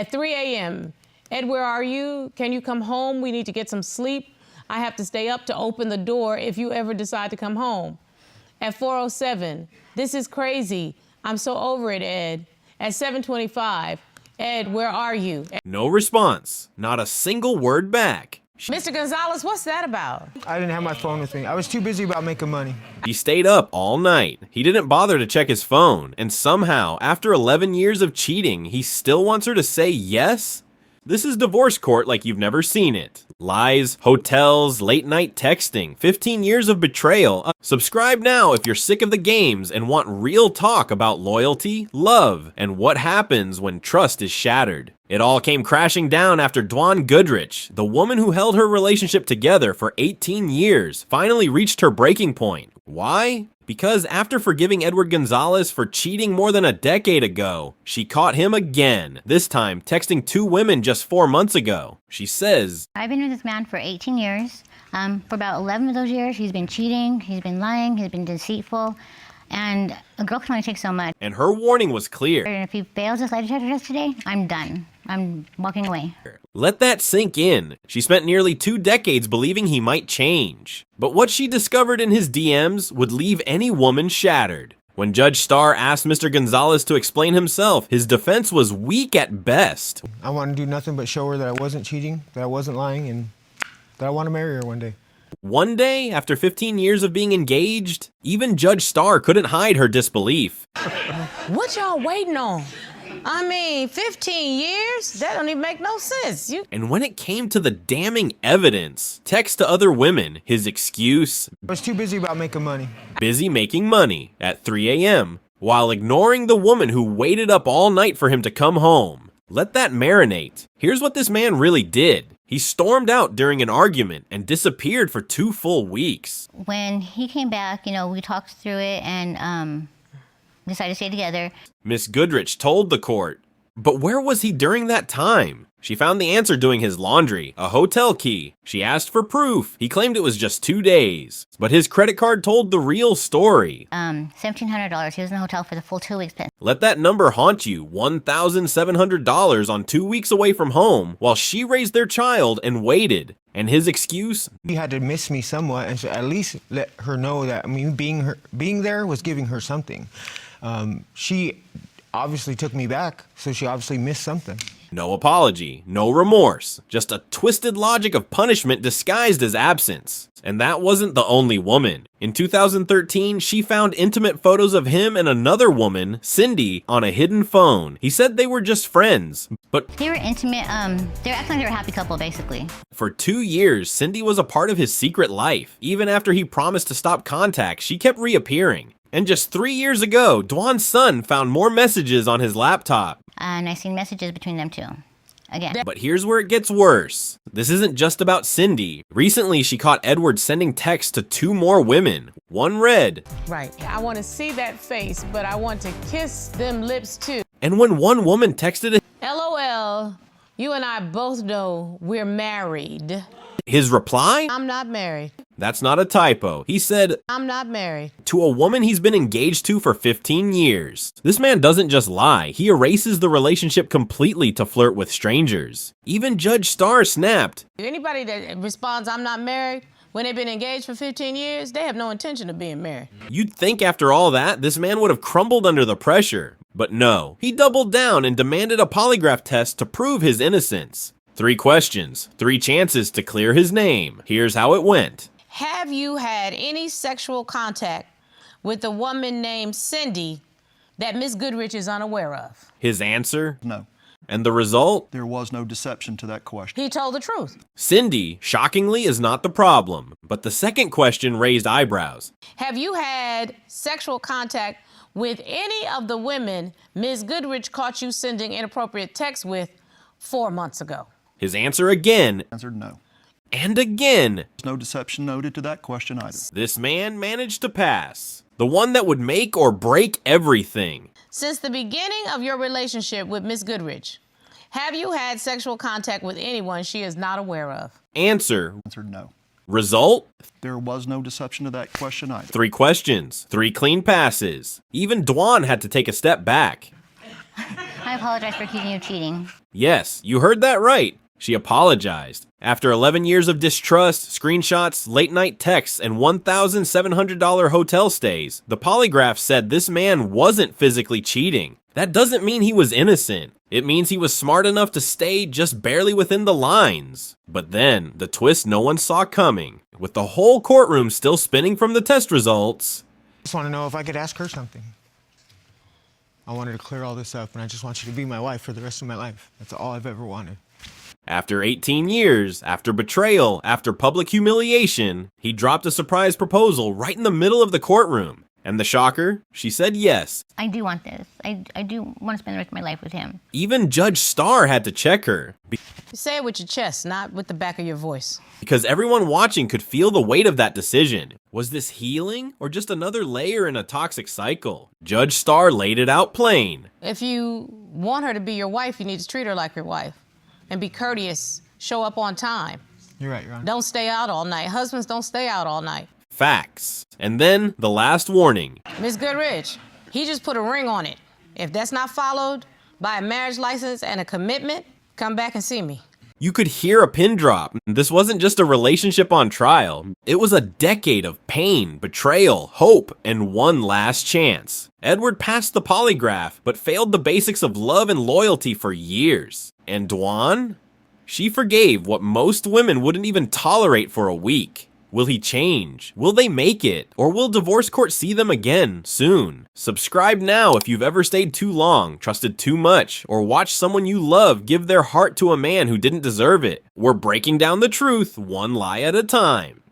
At 3 a.m., Ed, where are you? Can you come home? We need to get some sleep. I have to stay up to open the door if you ever decide to come home. At 4:07, this is crazy. I'm so over it, Ed. At 7:25, Ed, where are you? No response. Not a single word back. Mr. Gonzalez, what's that about? I didn't have my phone with me. I was too busy about making money. He stayed up all night. He didn't bother to check his phone. And somehow, after 11 years of cheating, he still wants her to say yes? This is divorce court like you've never seen it. Lies, hotels, late night texting, 15 years of betrayal. Subscribe now if you're sick of the games and want real talk about loyalty, love, and what happens when trust is shattered. It all came crashing down after Dawn Goodrich, the woman who held her relationship together for 18 years, finally reached her breaking point. Why? Because after forgiving Edward Gonzalez for cheating more than a decade ago, she caught him again, this time texting 2 women just 4 months ago. She says, I've been with this man for 18 years. For about 11 of those years, he's been cheating, he's been lying, he's been deceitful, and a girl can only take so much. And her warning was clear. And if he fails this lie detector test today, I'm done. I'm walking away. Let that sink in. She spent nearly 2 decades believing he might change. But what she discovered in his DMs would leave any woman shattered. When Judge Starr asked Mr. Gonzalez to explain himself, his defense was weak at best. I want to do nothing but show her that I wasn't cheating, that I wasn't lying, and that I want to marry her one day. One day, after 15 years of being engaged, even Judge Starr couldn't hide her disbelief. What y'all waiting on? I mean, 15 years? That don't even make no sense. And when it came to the damning evidence, text to other women, his excuse, I was too busy about making money. busy making money at 3 a.m., while ignoring the woman who waited up all night for him to come home. Let that marinate. Here's what this man really did. He stormed out during an argument and disappeared for 2 full weeks. When he came back, we talked through it and decided to stay together. Miss Goodrich told the court. But where was he during that time? She found the answer doing his laundry, a hotel key. She asked for proof. He claimed it was just 2 days. But his credit card told the real story. $1,700. He was in the hotel for the full 2 weeks. Let that number haunt you. $1,700 on 2 weeks away from home while she raised their child and waited. And his excuse? He had to miss me somewhat and so at least let her know that being there was giving her something. She obviously took me back, so she obviously missed something. No apology, no remorse, just a twisted logic of punishment disguised as absence. And that wasn't the only woman. In 2013, she found intimate photos of him and another woman, Cindy, on a hidden phone. He said they were just friends, but They were intimate. They were acting like they were a happy couple, basically. for 2 years, Cindy was a part of his secret life. Even after he promised to stop contact, she kept reappearing. And just 3 years ago, Dwan's son found more messages on his laptop. And I seen messages between them two. Again. But here's where it gets worse. This isn't just about Cindy. Recently, she caught Edward sending texts to 2 more women. One read, Right. I want to see that face, but I want to kiss them lips too. and when one woman texted him, LOL, you and I both know we're married. his reply? I'm not married. That's not a typo. He said, I'm not married. to a woman he's been engaged to for 15 years. This man doesn't just lie, he erases the relationship completely to flirt with strangers. Even Judge Starr snapped. Anybody that responds, I'm not married, when they've been engaged for 15 years, they have no intention of being married. You'd think after all that, this man would have crumbled under the pressure. But no, he doubled down and demanded a polygraph test to prove his innocence. 3 questions, 3 chances to clear his name. Here's how it went. Have you had any sexual contact with a woman named Cindy that Miss Goodrich is unaware of? His answer? No. And the result? There was no deception to that question. He told the truth. Cindy, shockingly, is not the problem. But the second question raised eyebrows. Have you had sexual contact with any of the women Ms. Goodrich caught you sending inappropriate texts with 4 months ago? His answer again, Answered no. and again. There's no deception noted to that question either. This man managed to pass. The one that would make or break everything. Since the beginning of your relationship with Ms. Goodrich, have you had sexual contact with anyone she is not aware of? Answer. Answered no. Result? There was no deception to that question either. 3 questions, 3 clean passes. Even Dwan had to take a step back. I apologize for accusing you of cheating. Yes, you heard that right. She apologized. After 11 years of distrust, screenshots, late night texts, and $1,700 hotel stays, the polygraph said this man wasn't physically cheating. That doesn't mean he was innocent. It means he was smart enough to stay just barely within the lines. But then, the twist no one saw coming. With the whole courtroom still spinning from the test results. I just want to know if I could ask her something. I wanted to clear all this up, and I just want you to be my wife for the rest of my life. That's all I've ever wanted. After 18 years, after betrayal, after public humiliation, he dropped a surprise proposal right in the middle of the courtroom. And the shocker? She said yes. I do want this. I do want to spend the rest of my life with him. Even Judge Starr had to check her. Say it with your chest, not with the back of your voice. Because everyone watching could feel the weight of that decision. Was this healing or just another layer in a toxic cycle? Judge Starr laid it out plain. If you want her to be your wife, you need to treat her like your wife. And be courteous, show up on time. You're right, Your Honor. Don't stay out all night. Husbands don't stay out all night. Facts. And then the last warning. Miss Goodrich, he just put a ring on it. If that's not followed by a marriage license and a commitment, come back and see me. You could hear a pin drop. This wasn't just a relationship on trial. It was a decade of pain, betrayal, hope, and one last chance. Edward passed the polygraph, but failed the basics of love and loyalty for years. And Dwan? She forgave what most women wouldn't even tolerate for a week. Will he change? Will they make it? Or will divorce court see them again soon? Subscribe now if you've ever stayed too long, trusted too much, or watched someone you love give their heart to a man who didn't deserve it. We're breaking down the truth one lie at a time.